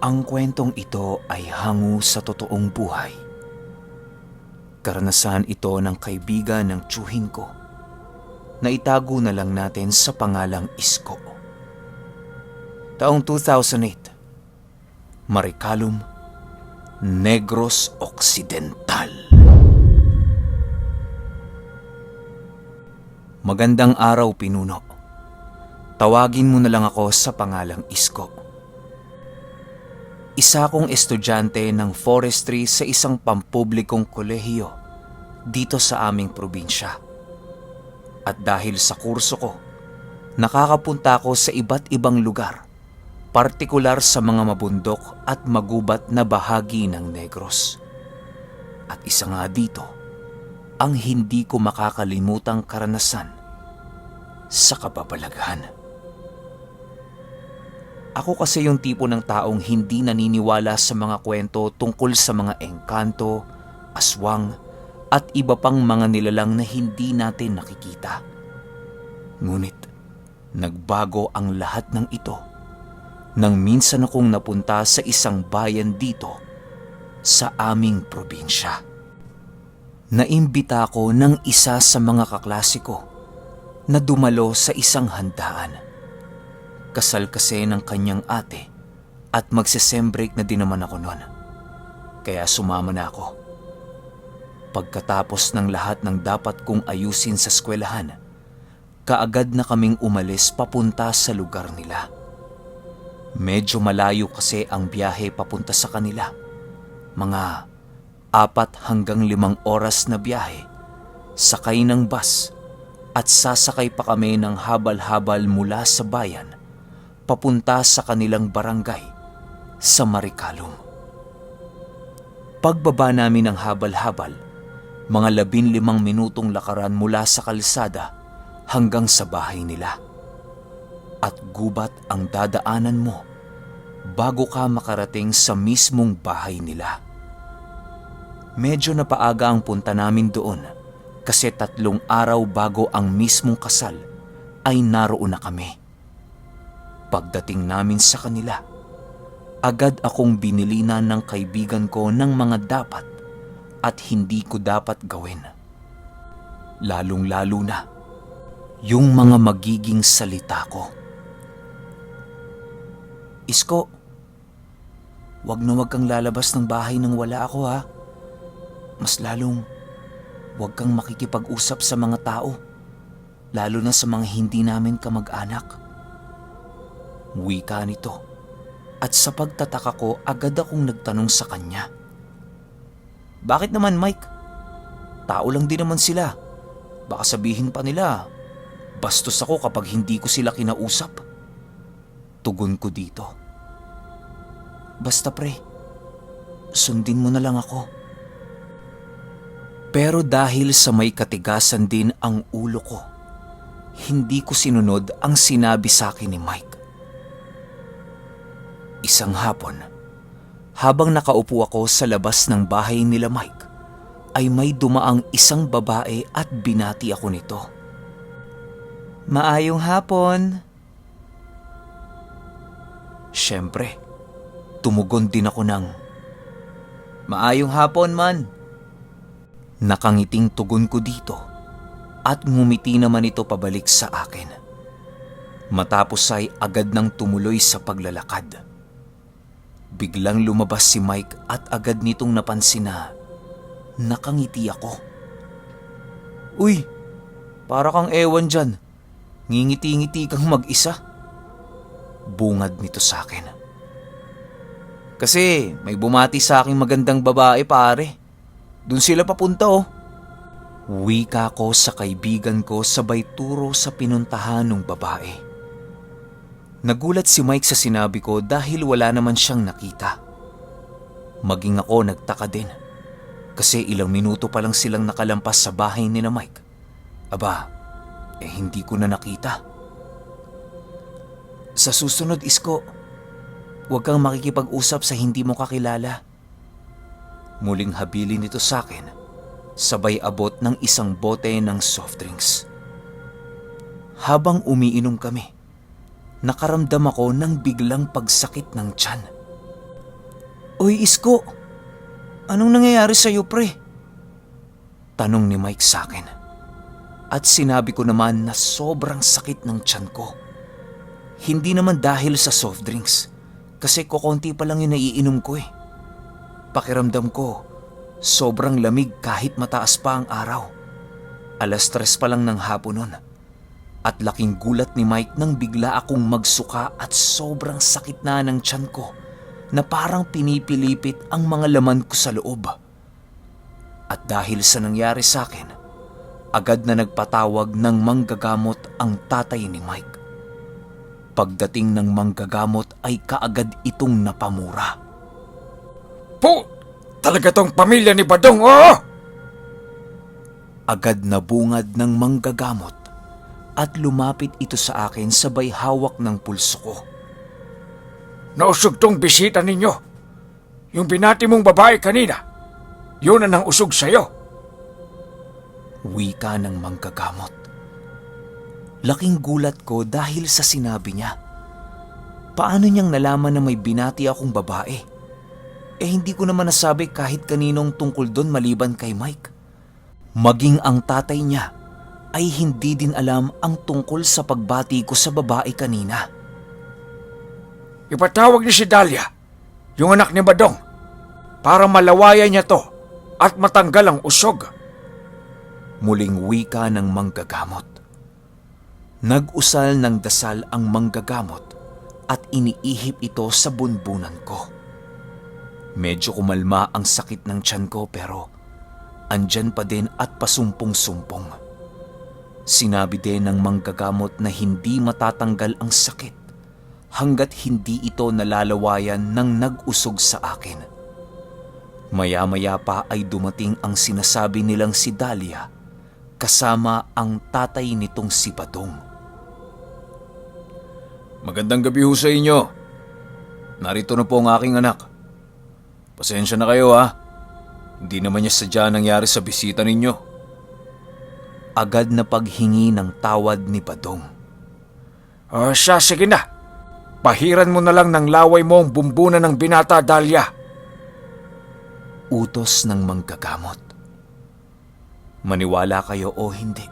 Ang kwentong ito ay hango sa totoong buhay. Karanasan ito ng kaibigan ng tiyuhin ko na itago na lang natin sa pangalang Isko. Taong 2008, Maricalom, Negros Occidental. Magandang araw, Pinuno. Tawagin mo na lang ako sa pangalang Isko. Isa akong estudyante ng forestry sa isang pampublikong kolehiyo dito sa aming probinsya. At dahil sa kurso ko, nakakapunta ako sa iba't ibang lugar, partikular sa mga mabundok at magubat na bahagi ng Negros. At isa nga dito, ang hindi ko makakalimutang karanasan sa kababalaghan. Ako kasi yung tipo ng taong hindi naniniwala sa mga kwento tungkol sa mga engkanto, aswang, at iba pang mga nilalang na hindi natin nakikita. Ngunit, nagbago ang lahat ng ito nang minsan akong napunta sa isang bayan dito sa aming probinsya. Naimbita ako ng isa sa mga kaklase ko na dumalo sa isang handaan. Kasal kasi ng kanyang ate at magse-sembreak na din naman ako noon. Kaya sumama na ako. Pagkatapos ng lahat ng dapat kong ayusin sa eskwelahan, kaagad na kaming umalis papunta sa lugar nila. Medyo malayo kasi ang biyahe papunta sa kanila. Mga 4 hanggang 5 oras na biyahe, sakay ng bus at sasakay pa kami ng habal-habal mula sa bayan papunta sa kanilang barangay sa Maricalom. Pagbaba namin ng habal-habal, mga 15 minutong lakaran mula sa kalsada hanggang sa bahay nila. At gubat ang dadaanan mo bago ka makarating sa mismong bahay nila. Medyo napaaga ang punta namin doon kasi 3 araw bago ang mismong kasal ay naroon na kami. Pagdating namin sa kanila, agad akong binilinan ng kaibigan ko ng mga dapat at hindi ko dapat gawin. Lalong-lalo na yung mga magiging salita ko. Isko, wag na wag kang lalabas ng bahay nang wala ako ha. Mas lalong wag kang makikipag-usap sa mga tao, lalo na sa mga hindi namin kamag-anak. Wika nito at sa pagtataka ko agad akong nagtanong sa kanya. Bakit naman, Mike? Tao lang din naman sila. Baka sabihin pa nila, bastos ako kapag hindi ko sila kinausap. Tugon ko dito. Basta pre, sundin mo na lang ako. Pero dahil sa may katigasan din ang ulo ko, hindi ko sinunod ang sinabi sa akin ni Mike. Isang hapon, habang nakaupo ako sa labas ng bahay nila Mike, ay may dumaang isang babae at binati ako nito. Maayong hapon. Siyempre, tumugon din ako ng, Maayong hapon man. Nakangiting tugon ko dito at ngumiti naman ito pabalik sa akin. Matapos ay agad nang tumuloy sa paglalakad. Biglang lumabas si Mike at agad nitong napansin na nakangiti ako. Uy, para kang ewan dyan. Ngingiti-ngiti kang mag-isa. Bungad nito sa akin. Kasi may bumati sa aking magandang babae pare. Doon sila papunta oh. Wika ko sa kaibigan ko sabay turo sa pinuntahan ng babae. Nagulat si Mike sa sinabi ko dahil wala naman siyang nakita. Maging ako nagtaka din kasi ilang minuto pa lang silang nakalampas sa bahay ni na Mike. Aba, hindi ko na nakita. Sa susunod, Isko, huwag kang makikipag-usap sa hindi mo kakilala. Muling habilin nito sa akin, sabay abot ng isang bote ng soft drinks. Habang umiinom kami, nakaramdam ako ng biglang pagsakit ng tiyan. Oy, Isko, anong nangyayari sa'yo, pre? Tanong ni Mike sa akin. At sinabi ko naman na sobrang sakit ng tiyan ko. Hindi naman dahil sa soft drinks, kasi kokonti pa lang yung naiinom ko eh. Pakiramdam ko, sobrang lamig kahit mataas pa ang araw. 3:00 pa lang ng hapon nun. At laking gulat ni Mike nang bigla akong magsuka at sobrang sakit na ng tiyan ko na parang pinipilipit ang mga laman ko sa loob. At dahil sa nangyari sa akin, agad na nagpatawag ng manggagamot ang tatay ni Mike. Pagdating ng manggagamot ay kaagad itong napamura. Talaga tong pamilya ni Badong, oo! Agad na bungad ng manggagamot at lumapit ito sa akin sabay hawak ng pulso ko. Nausog tong bisita ninyo. Yung binati mong babae kanina, yun ang nang usog sa'yo. Wika ng manggagamot. Laking gulat ko dahil sa sinabi niya. Paano niyang nalaman na may binati akong babae? Hindi ko naman nasabi kahit kaninong tungkol doon maliban kay Mike. Maging ang tatay niya ay hindi din alam ang tungkol sa pagbati ko sa babae kanina. Ipatawag ni si Dahlia, yung anak ni Badong, para malawayan niya to at matanggal ang usog. Muling wika ng manggagamot. Nag-usal ng dasal ang manggagamot at iniihip ito sa bunbunan ko. Medyo kumalma ang sakit ng tiyan ko pero andyan pa din at pasumpong-sumpong. Sinabi din ng manggagamot na hindi matatanggal ang sakit hanggat hindi ito nalalawayan ng nag-usog sa akin. Maya-maya pa ay dumating ang sinasabi nilang si Dahlia kasama ang tatay nitong si Badong. Magandang gabi ho sa inyo. Narito na po ang aking anak. Pasensya na kayo ha. Hindi naman niya sadya nangyari sa bisita ninyo. Agad na paghingi ng tawad ni Badong. Sige na. Pahiran mo na lang ng laway mo ang bumbunan ng binata, Dahlia. Utos ng manggagamot. Maniwala kayo o hindi,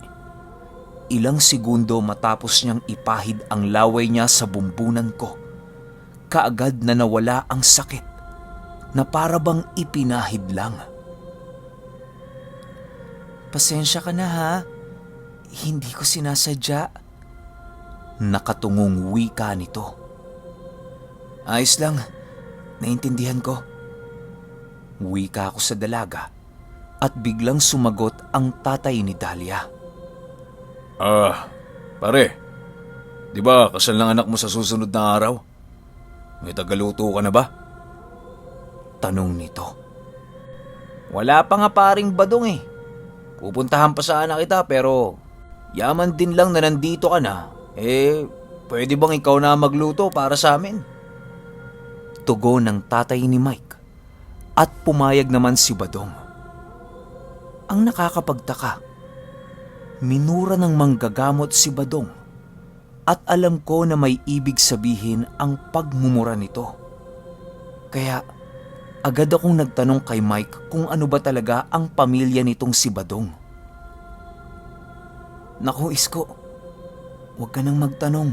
ilang segundo matapos niyang ipahid ang laway niya sa bumbunan ko, kaagad na nawala ang sakit na para bang ipinahid lang. Pasensya ka na ha, hindi ko sinasadya. Nakatungong wika nito. Ayos lang, naintindihan ko. Wika ako sa dalaga at biglang sumagot ang tatay ni Dahlia. Pare, di ba kasal ng anak mo sa susunod na araw? May tagaluto ka na ba? Tanong nito. Wala pa nga paring Badong eh. Pupuntahan pa sana kita pero yaman din lang na nandito ka na. Pwede bang ikaw na magluto para sa amin? Tugon ng tatay ni Mike at pumayag naman si Badong. Ang nakakapagtaka, minura ng manggagamot si Badong at alam ko na may ibig sabihin ang pagmumura nito. Kaya agad akong nagtanong kay Mike kung ano ba talaga ang pamilya nitong si Badong. Naku Isko, huwag ka nang magtanong.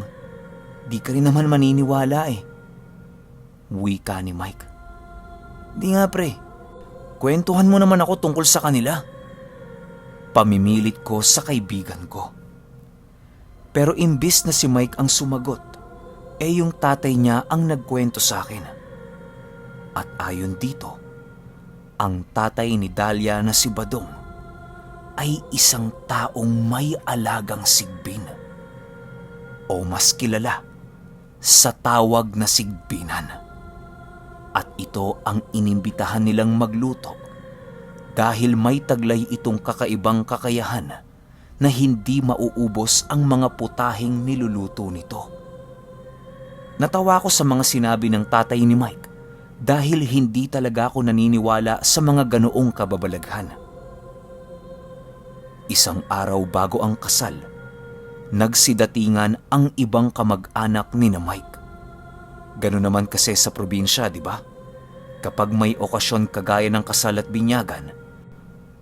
Di ka rin naman maniniwala eh. Wika ni Mike. Di nga pre, kwentuhan mo naman ako tungkol sa kanila. Pamimilit ko sa kaibigan ko. Pero imbis na si Mike ang sumagot, yung tatay niya ang nagkwento sa akin. At ayon dito, ang tatay ni Dahlia na si Badong ay isang taong may alagang sigbin. O mas kilala sa tawag na sigbinan. At ito ang inimbitahan nilang magluto dahil may taglay itong kakaibang kakayahan na hindi mauubos ang mga putahing niluluto nito. Natawa ko sa mga sinabi ng tatay ni Mike dahil hindi talaga ako naniniwala sa mga ganoong kababalaghan. Isang araw bago ang kasal, nagsidatingan ang ibang kamag-anak ni na Mike. Gano'n naman kasi sa probinsya, di ba? Kapag may okasyon kagaya ng kasal at binyagan,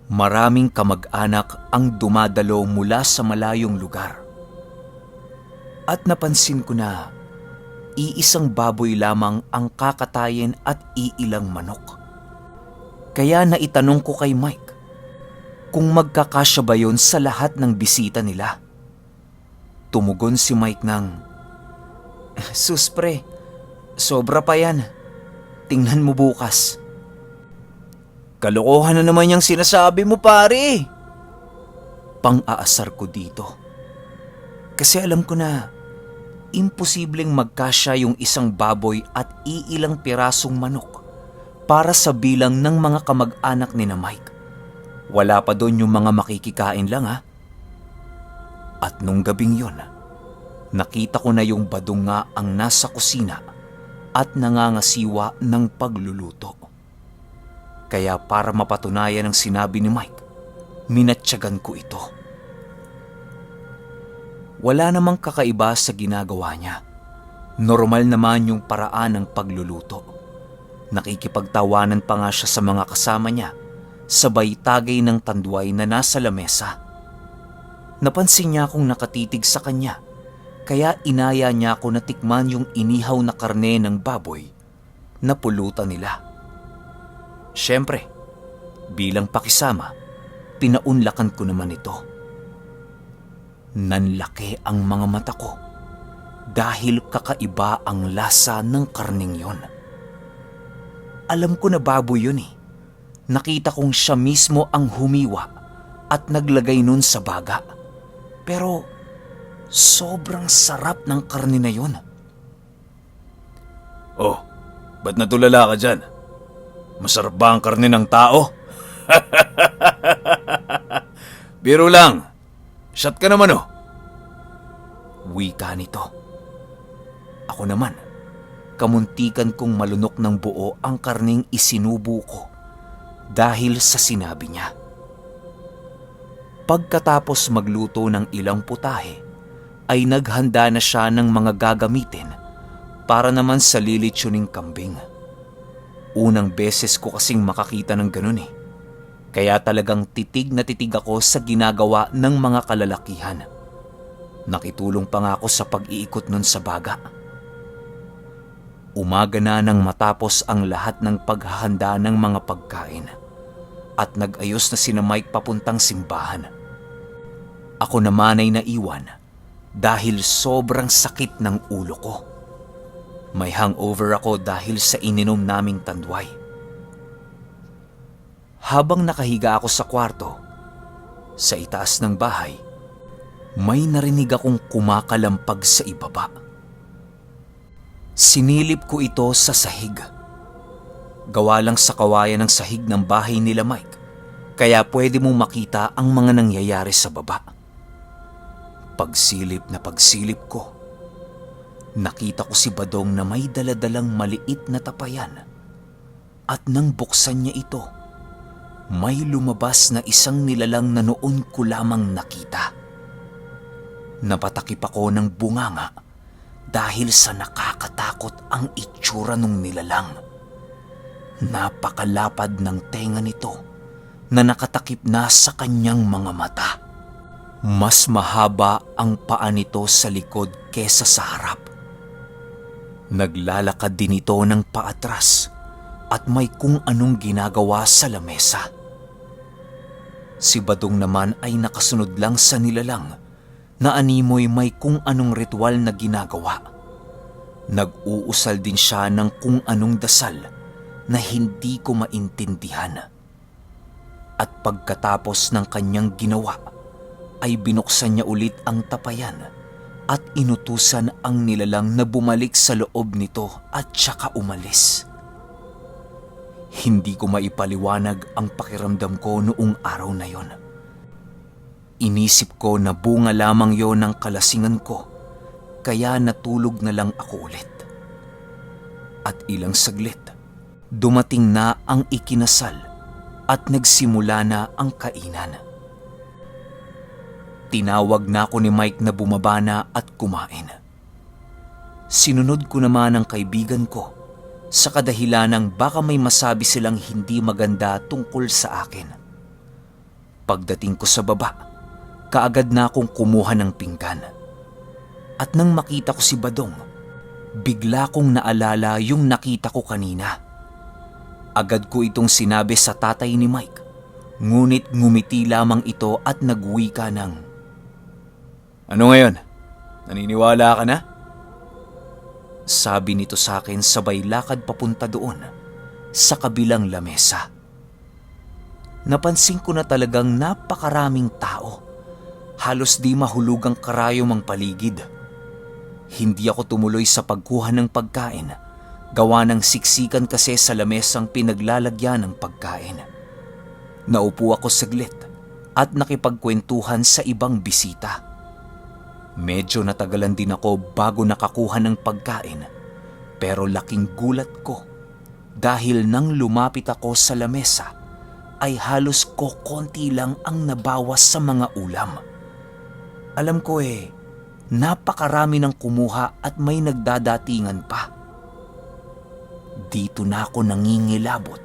maraming kamag-anak ang dumadalo mula sa malayong lugar. At napansin ko na iisang baboy lamang ang kakatayin at iilang manok. Kaya naitanong ko kay Mike kung magkakasya ba yun sa lahat ng bisita nila. Tumugon si Mike ng, "Sus pre, sobra pa yan. Tingnan mo bukas." "Kalokohan na naman yung sinasabi mo pare." Pang-aasar ko dito. Kasi alam ko na imposibleng magkasya yung isang baboy at iilang pirasong manok para sa bilang ng mga kamag-anak ni na Mike. Wala pa doon yung mga makikikain lang ha. At nung gabing yon, nakita ko na yung badong nga ang nasa kusina at nangangasiwa ng pagluluto. Kaya para mapatunayan ang sinabi ni Mike, minatyagan ko ito. Wala namang kakaiba sa ginagawa niya. Normal naman yung paraan ng pagluluto. Nakikipagtawanan pa nga siya sa mga kasama niya, sabay tagay ng tanduay na nasa lamesa. Napansin niya akong nakatitig sa kanya, kaya inaya niya ako na tikman yung inihaw na karne ng baboy na pulutan nila. Siyempre, bilang pakisama, pinaunlakan ko naman ito. Nanlaki ang mga mata ko dahil kakaiba ang lasa ng karning yon. Alam ko na baboy yun eh. Nakita kong siya mismo ang humiwa at naglagay nun sa baga. Pero sobrang sarap ng karne na yun. "Oh, ba't natulala ka dyan? Masarap ba ang karne ng tao?" "Biro lang. Shot ka naman oh." Wika nito. Ako naman, kamuntikan kong malunok ng buo ang karning isinubo ko dahil sa sinabi niya. Pagkatapos magluto ng ilang putahe, ay naghanda na siya ng mga gagamitin para naman sa lilitsuning kambing. Unang beses ko kasing makakita ng ganun eh. Kaya talagang titig na titig ako sa ginagawa ng mga kalalakihan. Nakitulong pa nga ako sa pag-iikot nun sa baga. Umaga na nang matapos ang lahat ng paghahanda ng mga pagkain at nag-ayos na sina Mike papuntang simbahan. Ako naman ay naiwan dahil sobrang sakit ng ulo ko. May hangover ako dahil sa ininom naming tanduay. Habang nakahiga ako sa kwarto, sa itaas ng bahay, may narinig akong kumakalampag sa ibaba. Sinilip ko ito sa sahig. Gawa lang sa kawayan ng sahig ng bahay nila Mike, kaya pwede mong makita ang mga nangyayari sa baba. Pagsilip ko, nakita ko si Badong na may daladalang maliit na tapayan. At nang buksan niya ito, may lumabas na isang nilalang na noon ko lamang nakita. Napatakip ako ng bunganga dahil sa nakakatakot ang itsura ng nilalang. Napakalapad ng tenga nito na nakatakip na sa kanyang mga mata. Mas mahaba ang paa nito sa likod kesa sa harap. Naglalakad din ito ng paatras at may kung anong ginagawa sa lamesa. Si Badong naman ay nakasunod lang sa nilalang na animoy may kung anong ritual na ginagawa. Nag-uusal din siya ng kung anong dasal na hindi ko maintindihan. At pagkatapos ng kanyang ginawa, ay binuksan niya ulit ang tapayan at inutusan ang nilalang na bumalik sa loob nito at saka umalis. Hindi ko maipaliwanag ang pakiramdam ko noong araw na yon. Inisip ko na bunga lamang yon ng kalasingan ko, kaya natulog na lang ako ulit. At ilang saglit, dumating na ang ikinasal at nagsimula na ang kainan. Tinawag na ako ni Mike na bumaba na at kumain. Sinunod ko naman ang kaibigan ko sa kadahilanang baka may masabi silang hindi maganda tungkol sa akin. Pagdating ko sa baba, kaagad na akong kumuha ng pinggan. At nang makita ko si Badong, bigla kong naalala yung nakita ko kanina. Agad ko itong sinabi sa tatay ni Mike, ngunit ngumiti lamang ito at nagwika ng, Ano ngayon? Naniniwala ka na? sabi nito sa akin sabay lakad papunta doon sa kabilang lamesa. Napansin ko na talagang napakaraming tao. Halos di mahulugang karayom ang paligid. Hindi ako tumuloy sa pagkuha ng pagkain. Gawa ng siksikan kasi sa lamesang pinaglalagyan ng pagkain. Naupo ako saglit at nakipagkwentuhan sa ibang bisita. Medyo natagalan din ako bago nakakuha ng pagkain, pero laking gulat ko dahil nang lumapit ako sa lamesa ay halos kokonti lang ang nabawas sa mga ulam. Alam ko napakarami ng kumuha at may nagdadatingan pa. Dito na ako nangingilabot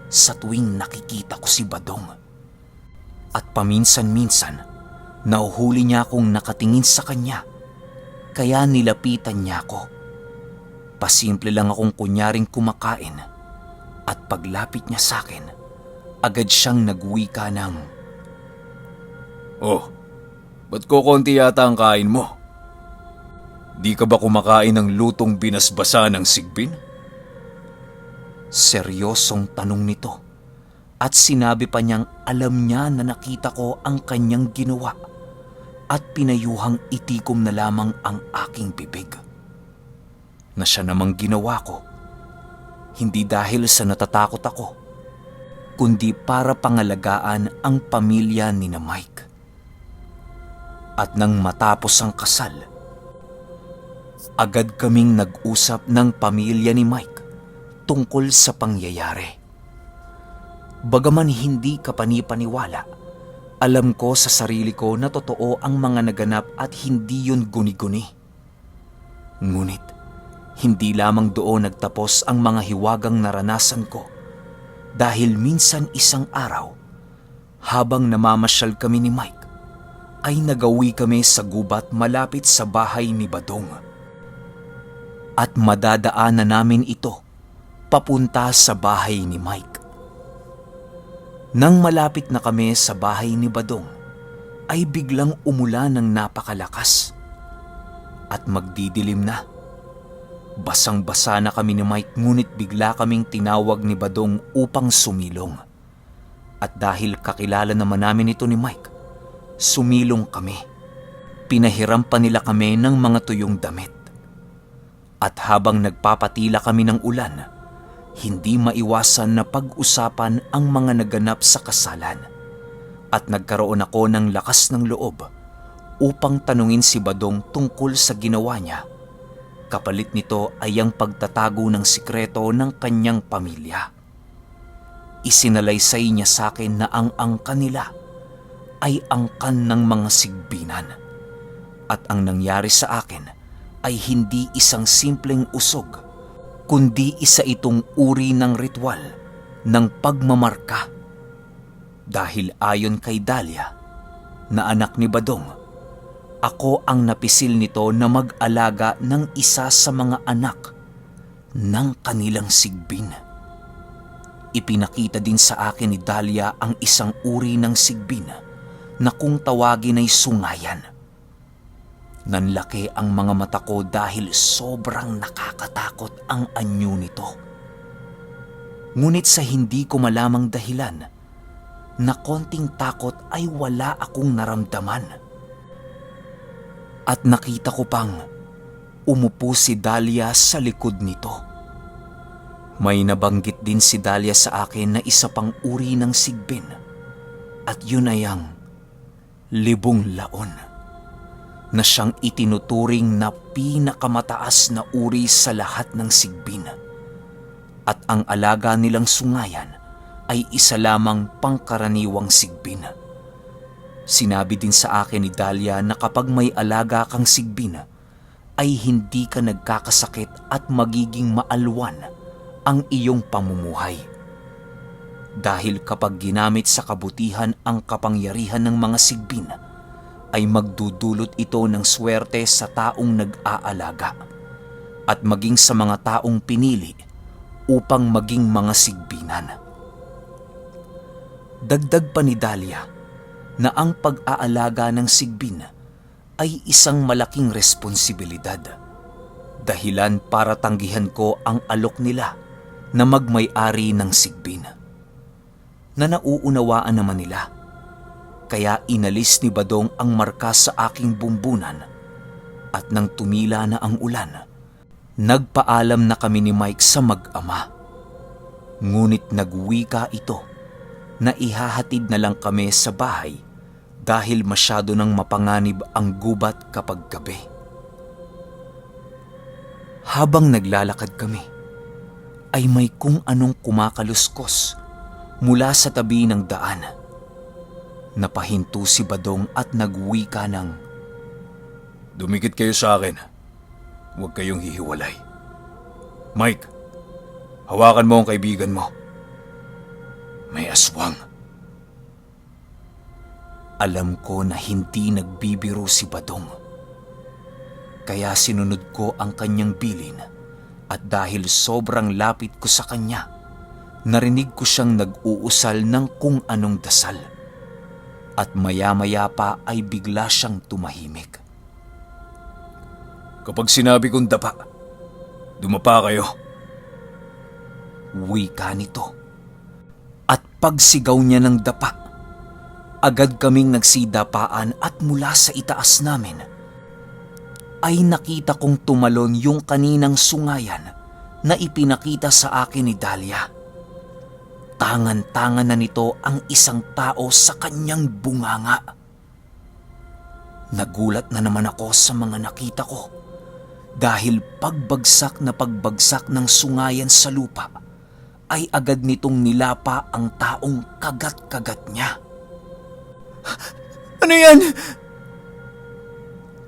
sa tuwing nakikita ko si Badong. At paminsan-minsan, nahuhuli niya akong nakatingin sa kanya, kaya nilapitan niya ako. Pasimple lang akong kunyaring kumakain at paglapit niya sa akin, agad siyang nagwika ng, Oh, ba't kokonti yata ang kain mo? Di ka ba kumakain ng lutong binasbasa ng sigbin? Seryosong tanong nito at sinabi pa niyang alam niya na nakita ko ang kanyang ginawa at pinayuhang itikom na lamang ang aking bibig. Na siya namang ginawa ko, hindi dahil sa natatakot ako, kundi para pangalagaan ang pamilya ni na Mike. At nang matapos ang kasal, agad kaming nag-usap ng pamilya ni Mike tungkol sa pangyayari. Bagaman hindi ka panipaniwala, alam ko sa sarili ko na totoo ang mga naganap at hindi yun guni-guni. Ngunit, hindi lamang doon nagtapos ang mga hiwagang naranasan ko dahil minsan isang araw, habang namamasyal kami ni Mike, ay nagawi kami sa gubat malapit sa bahay ni Badong. At madadaanan namin ito papunta sa bahay ni Mike. Nang malapit na kami sa bahay ni Badong, ay biglang umulan ng napakalakas. At magdidilim na. Basang-basa na kami ni Mike ngunit bigla kaming tinawag ni Badong upang sumilong. At dahil kakilala naman namin ito ni Mike, sumilong kami. Pinahiram pa nila kami ng mga tuyong damit. At habang nagpapatila kami ng ulan, hindi maiwasan na pag-usapan ang mga naganap sa kasalan. At nagkaroon ako ng lakas ng loob upang tanungin si Badong tungkol sa ginawa niya. Kapalit nito ay ang pagtatago ng sikreto ng kanyang pamilya. Isinalaysay niya sa akin na ang angkan nila ay angkan ng mga sigbinan. At ang nangyari sa akin ay hindi isang simpleng usog, kundi isa itong uri ng ritual ng pagmamarka. Dahil ayon kay Dahlia, na anak ni Badong, ako ang napisil nito na mag-alaga ng isa sa mga anak ng kanilang sigbin. Ipinakita din sa akin ni Dahlia ang isang uri ng sigbin na kung tawagin ay sungayan. Nanlaki ang mga mata ko dahil sobrang nakakatakot ang anyo nito. Ngunit sa hindi ko malamang dahilan, na konting takot ay wala akong naramdaman. At nakita ko pang umupo si Dahlia sa likod nito. May nabanggit din si Dahlia sa akin na isa pang uri ng sigbin at yun ay ang libong laon na siyang itinuturing na pinakamataas na uri sa lahat ng sigbin. At ang alaga nilang sungayan ay isa lamang pangkaraniwang sigbin. Sinabi din sa akin ni Dahlia na kapag may alaga kang sigbin ay hindi ka nagkakasakit at magiging maalwan ang iyong pamumuhay. Dahil kapag ginamit sa kabutihan ang kapangyarihan ng mga sigbin, ay magdudulot ito ng swerte sa taong nag-aalaga at maging sa mga taong pinili upang maging mga sigbinan. Dagdag pa ni Dahlia na ang pag-aalaga ng sigbin ay isang malaking responsibilidad. Dahilan para tanggihan ko ang alok nila na magmay-ari ng sigbin. Na nauunawaan naman nila, kaya inalis ni Badong ang marka sa aking bumbunan at nang tumila na ang ulan, nagpaalam na kami ni Mike sa mag-ama. Ngunit nagwika ito na ihahatid na lang kami sa bahay dahil masyado nang mapanganib ang gubat kapag gabi. Habang naglalakad kami, ay may kung anong kumakaluskos mula sa tabi ng daan. Napahinto si Badong at nagwika ng, Dumikit kayo sa akin. Huwag kayong hihiwalay. Mike, hawakan mo ang kaibigan mo. May aswang. Alam ko na hindi nagbibiro si Badong. Kaya sinunod ko ang kanyang bilin at dahil sobrang lapit ko sa kanya, narinig ko siyang nag-uusal ng kung anong dasal. At maya-maya pa ay bigla siyang tumahimik. Kapag sinabi kong dapa, dumapa kayo. Wika nito. At pagsigaw niya ng dapa, agad kaming nagsidapaan at mula sa itaas namin, ay nakita kong tumalon yung kaninang sungayan na ipinakita sa akin ni Dahlia. Tangan-tangan na nito ang isang tao sa kanyang bunganga. Nagulat na naman ako sa mga nakita ko dahil pagbagsak ng sungayan sa lupa ay agad nitong nilapa ang taong kagat-kagat niya. Ano yan?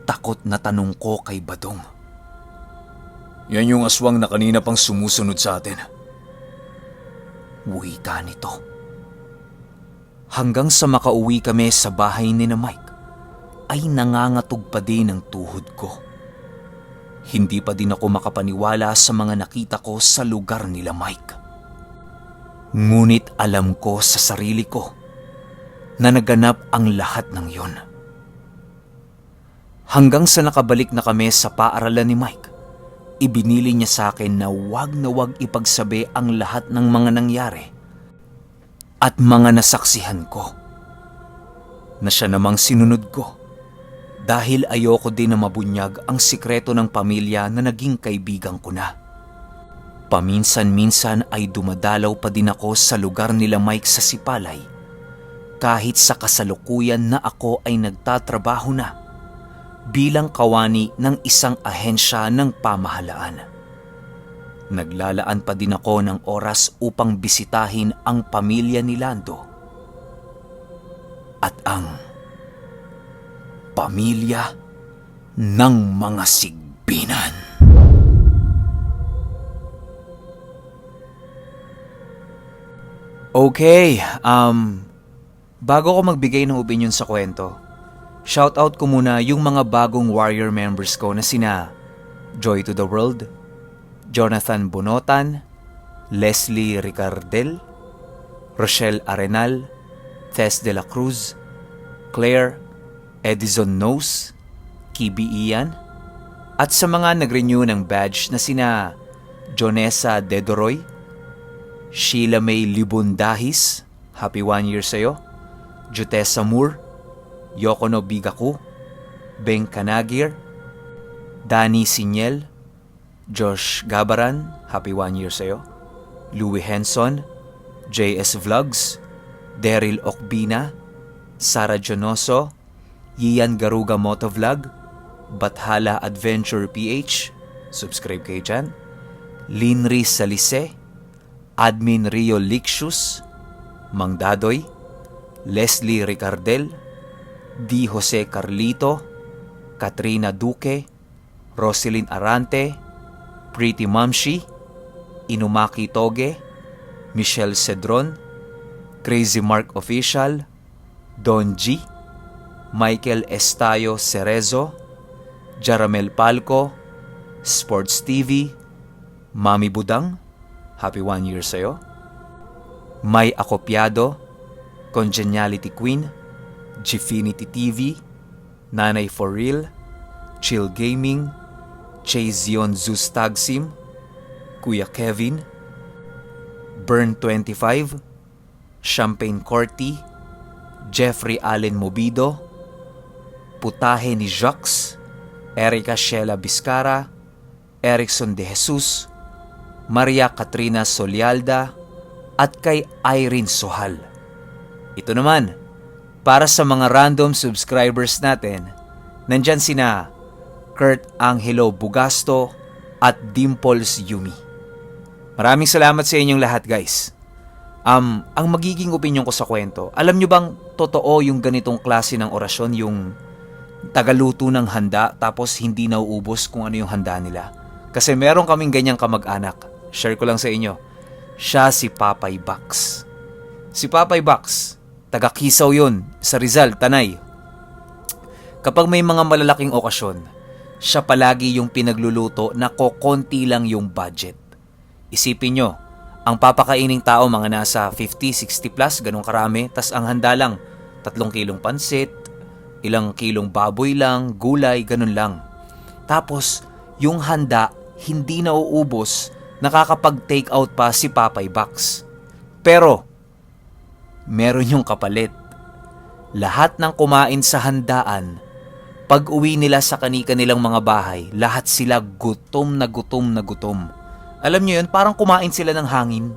Takot na tanong ko kay Badong. Yan yung aswang na kanina pang sumusunod sa atin. Wika nito. Hanggang sa makauwi kami sa bahay ni na Mike, ay nangangatog pa din ang tuhod ko. Hindi pa din ako makapaniwala sa mga nakita ko sa lugar nila Mike. Ngunit alam ko sa sarili ko na naganap ang lahat ng yon. Hanggang sa nakabalik na kami sa paaralan ni Mike, ibinili niya sa akin na wag ipagsabi ang lahat ng mga nangyari at mga nasaksihan ko. Na siya namang sinunod ko dahil ayoko din na mabunyag ang sikreto ng pamilya na naging kaibigan ko na. Paminsan-minsan ay dumadalaw pa din ako sa lugar nila Mike sa Sipalay kahit sa kasalukuyan na ako ay nagtatrabaho na bilang kawani ng isang ahensya ng pamahalaan. Naglalaan pa din ako ng oras upang bisitahin ang pamilya ni Lando at ang pamilya ng mga sigbinan. Okay, bago ko magbigay ng opinion sa kwento, shoutout ko muna yung mga bagong Warrior members ko na sina Joy to the World, Jonathan Bonotan, Leslie Ricardel, Rochelle Arenal, Tess de la Cruz, Claire, Edison Nose, Kibi Ian, at sa mga nag-renew ng badge na sina Jonessa Dedoroy, Sheila May Libundahis, happy 1 year sa'yo, Jutessa Moore, Yokono Bigaku, Beng Kanagir, Danny Sinyel, Josh Gabaran, happy 1 year sa'yo, Louie Henson, JS Vlogs, Daryl Okbina, Sara Jonoso, Ian Garuga Motovlog, Bathala Adventure PH, subscribe kayo dyan, Linry Salise, Admin Rio Lixius, Mang Dadoy, Leslie Ricardel, D. Jose Carlito, Katrina Duque, Roselyn Arante, Pretty Mamshi, Inumaki Toge, Michelle Cedron, Crazy Mark Official, Don G, Michael Estayo Cerezo, Jaramel Palco, Sports TV, Mami Budang, happy 1 year sa'yo, May Acopiado, Congeniality Queen, Gfinity TV, Nanay For Real, Chill Gaming, Chazion Zeus Tagsim, Kuya Kevin, Burn 25, Champagne Corty, Jeffrey Allen Mobido, Putahe ni Jux, Erica Sheila Biscara, Erickson De Jesus, Maria Katrina Solialda, at kay Irene Sohal. Ito naman, para sa mga random subscribers natin, nandyan sina Kurt Angelo Bugasto at Dimples Yumi. Maraming salamat sa inyong lahat, guys. Ang magiging opinion ko sa kwento, alam nyo bang totoo yung ganitong klase ng orasyon, yung tagaluto ng handa tapos hindi nauubos kung ano yung handa nila? Kasi meron kaming ganyang kamag-anak. Share ko lang sa inyo. Siya si Papay Bax. Si Papay Bax, taga Kisaw yun, sa Rizal, Tanay. Kapag may mga malalaking okasyon, siya palagi yung pinagluluto na kokonti lang yung budget. Isipin nyo, ang papakaining tao mga nasa 50, 60 plus, ganun karami, tas ang handa lang, 3 kilong pansit, ilang kilong baboy lang, gulay, ganun lang. Tapos, yung handa, hindi nauubos, nakakapag-take out pa si Papay Bax. Pero, meron yung kapalit. Lahat ng kumain sa handaan, pag uwi nila sa kani-kanilang mga bahay, lahat sila gutom na gutom na gutom. Alam nyo yun, parang kumain sila ng hangin.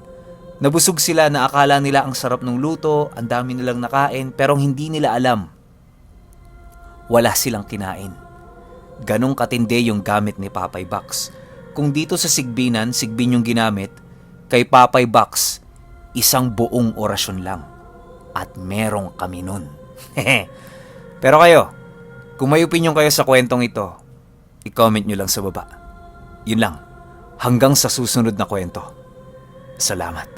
Nabusog sila na akala nila ang sarap ng luto, ang dami nilang nakain, pero hindi nila alam. Wala silang kinain. Ganong katindi yung gamit ni Papay Bax. Kung dito sa Sigbinan, Sigbin yung ginamit, kay Papay Bax, isang buong orasyon lang. At merong kami nun. Pero kayo, kung may opinion kayo sa kwentong ito, i-comment nyo lang sa baba. Yun lang. Hanggang sa susunod na kwento. Salamat.